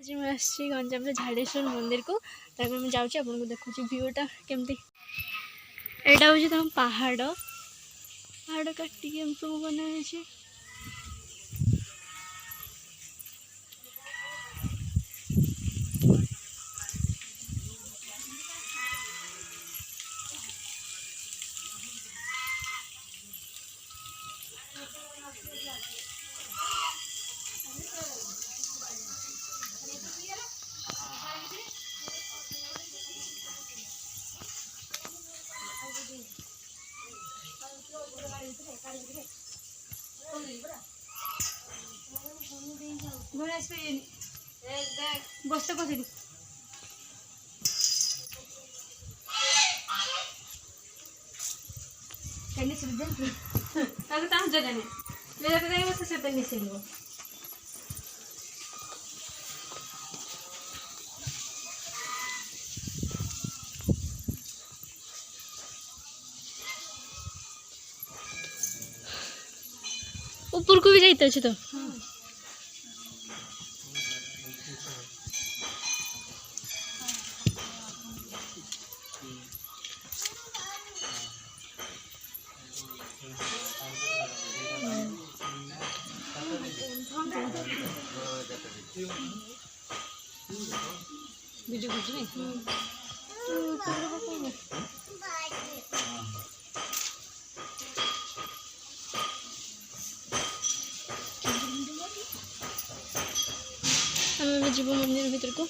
आज मैं आसी गंजाम झाड़ेश्वर मंदिर को मुझे जाऊँगी आपको देखुची व्यूटा केमती एटा हूँ तुम पहाड़ पहाड़ काटिक सब बनाई बस कथी ऊपर को भी जाइते अच्छे तो वीडियो कुछ नहीं आम जीव मंदिर भीतर को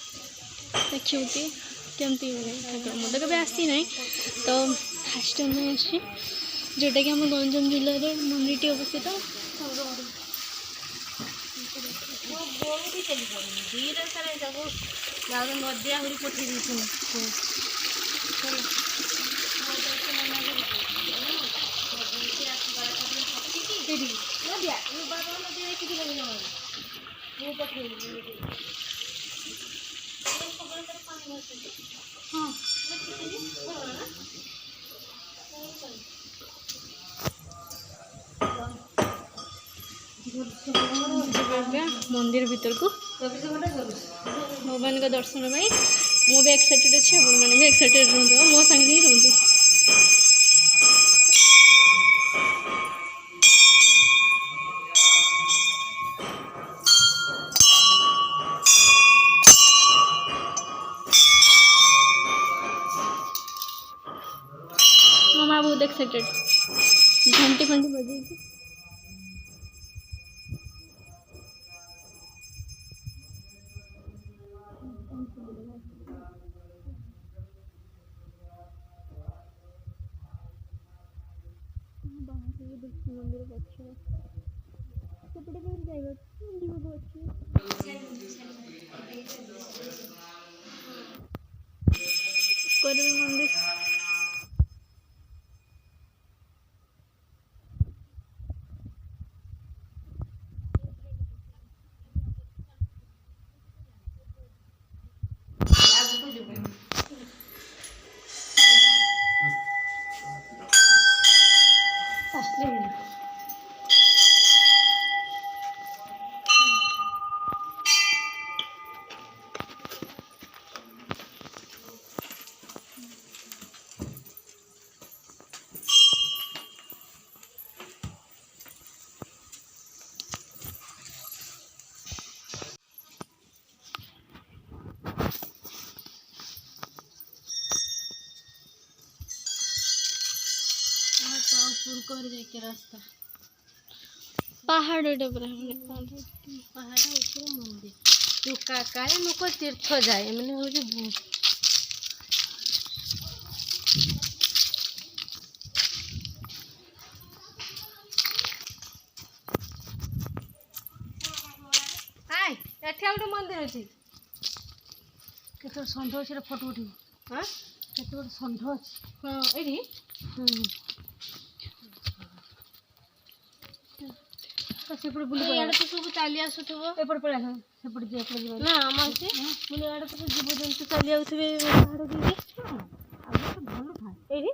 देखिए केमती ठाकुर मत कभी आसी ना तो फास्ट टाइम आसी जोटा कि आम गंजाम जिले में मंदिर टी अवस्थित नदी आहरी पठे मंदिर भीतर को भगवान का दर्शन पाई मुझे एक्साइटेड अच्छे आपने भी एक्साइटेड रुहतु मो सांगे ही रुहतु मो माँ बहुत एक्साइटेड घंटी फंटी बजे मंदिर अच्छे सेपटे भी जाएगा मंदिर रास्ता पहाड़ पहाड़ ऊपर मंदिर जो काकाय लोक तीर्थ जाए मैंने हूँ गोटे मंदिर अच्छी केत षंढ अच्छे फोटो उठ हाँ केत गोटे षंढ अच्छे हाँ ये सेपटे बुले तो सब चली आसुपट पड़ा सेपटे ना आम से बुले आड़े तो जीव जंतु चली आउे पहाड़ देखे भल था ये